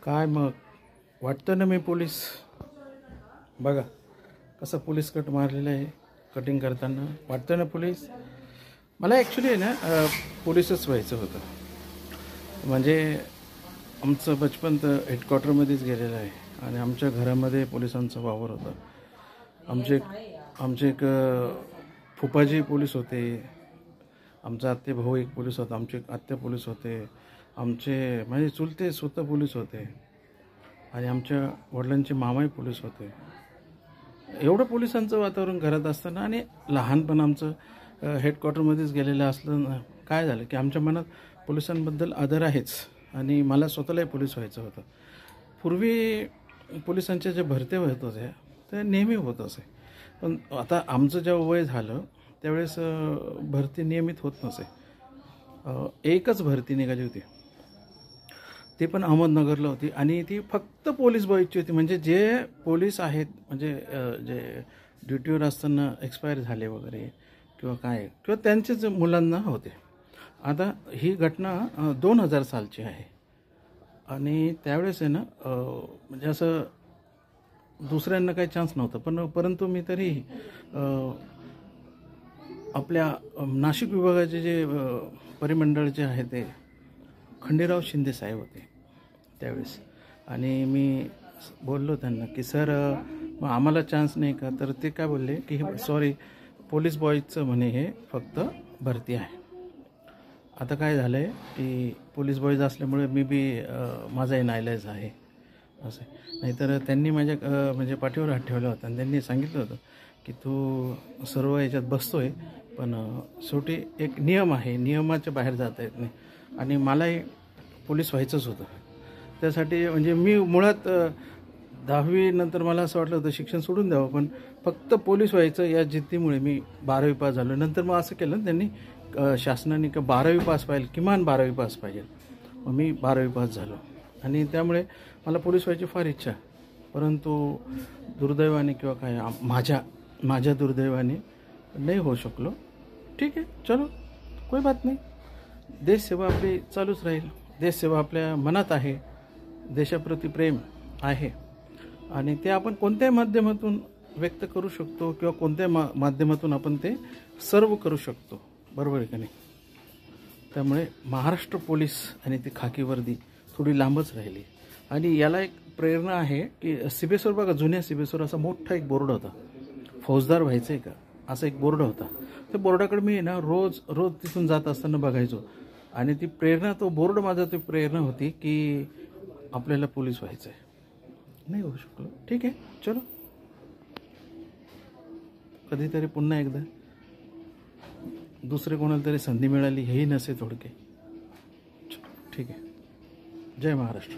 काय मग वाटतं ना मी पोलीस. बघा कसं पोलीस कट मारलेलं आहे कटिंग करताना. वाटतं ना पोलीस. मला ॲक्च्युली आहे ना पोलीसच व्हायचं होतं. म्हणजे आमचं बचपन तर हेडक्वार्टरमध्येच गेलेलं आहे आणि आमच्या घरामध्ये पोलिसांचा वावर होता. आमचे एक फुफाजी पोलीस होते, आमचा आत्ते भाऊ एक पोलीस होता, आमचे आत्या पोलीस होते, आमचे म्हणजे चुलते स्वतः पोलीस होते आणि आमच्या वडिलांचे मामाही पोलीस होते. एवढं पोलिसांचं वातावरण घरात असताना आणि लहानपण आमचं हेडक्वार्टरमध्येच गेलेलं असलं काय झालं की आमच्या मनात पोलिसांबद्दल आदर आहेच आणि मला स्वतःलाही पोलीस व्हायचं होतं. पूर्वी पोलिसांच्या ज्या भरत्या होत होत्या त्या नेहमी होत असे, पण आता आमचं जेव्हा वय झालं त्यावेळेस भरती नियमित होत नसे. एकच भरती निघाली होती, ती पण अहमदनगरला होती आणि ती फक्त पोलीस बॉईजची होती. म्हणजे जे पोलीस आहेत म्हणजे जे ड्युटीवर असताना एक्सपायर झाले वगैरे किंवा काय किंवा त्यांचेच मुलांना होते. आता ही घटना 2000 सालची आहे आणि त्यावेळेस आहे ना म्हणजे असं दुसऱ्यांना काही चान्स नव्हता, परंतु मी तरी आपल्या नाशिक विभागाचे जे परिमंडळ जे आहे ते खंडेराव शिंदे साहेब होते त्यावेळेस. आणि मी बोललो त्यांना की सर मग आम्हाला चान्स नाही का? तर ते काय बोलले की सॉरी पोलीस बॉईजचं म्हणे हे फक्त भरती आहे. आता काय झालं आहे की पोलीस बॉईज असल्यामुळे मी बी माझाही नाईलाज आहे असं. नाहीतर त्यांनी माझ्या म्हणजे पाठीवर हात ठेवला होता आणि त्यांनी सांगितलं होतं की तू सर्व याच्यात बसतो आहे, पण शेवटी एक नियम आहे, नियमाच्या बाहेर जाता येत नाही. आणि मलाही पोलीस व्हायचंच होतं. त्यासाठी म्हणजे मी मुळात 10वी नंतर मला असं वाटलं होतं शिक्षण सोडून द्यावं, पण फक्त पोलीस व्हायचं या जिद्दीमुळे मी 12वी पास झालो. नंतर मग असं केलं त्यांनी शासनाने का 12वी पास पाहिजे, किमान 12वी पास पाहिजे. मग मी 12वी पास झालो आणि त्यामुळे मला पोलीस व्हायची फार इच्छा, परंतु दुर्दैवाने किंवा काय माझ्या दुर्दैवाने नाही होऊ शकलो. ठीक आहे, चलो कोई बात नाही. देशसेवा आपली चालूच राहील. देशसेवा आपल्या मनात आहे, देशाप्रती प्रेम आहे आणि ते आपण कोणत्याही माध्यमातून व्यक्त करू शकतो किंवा कोणत्या माध्यमातून आपण ते सर्व करू शकतो. बरोबर आहे का नाही? त्यामुळे महाराष्ट्र पोलीस आणि ती खाकी वर्दी थोडी लांबच राहिली. आणि याला एक प्रेरणा आहे की सिबेश्वर बघा, जुन्या सिबेश्वर असा मोठा एक बोर्ड होता, फौजदार व्हायचं आहे का असा एक बोर्ड होता. त्या बोर्डाकडे मी ना रोज तिथून जात असताना बघायचो आणि ती प्रेरणा, तो बोर्ड माझा ती प्रेरणा होती की आपल्याला पोलीस व्हायचं आहे. नाही होऊ शकलो, ठीक आहे, चलो कधीतरी पुन्हा एकदा दुसरे कोणाला तरी संधी मिळाली हेही नसे थोडके. ठीक आहे. जय महाराष्ट्र.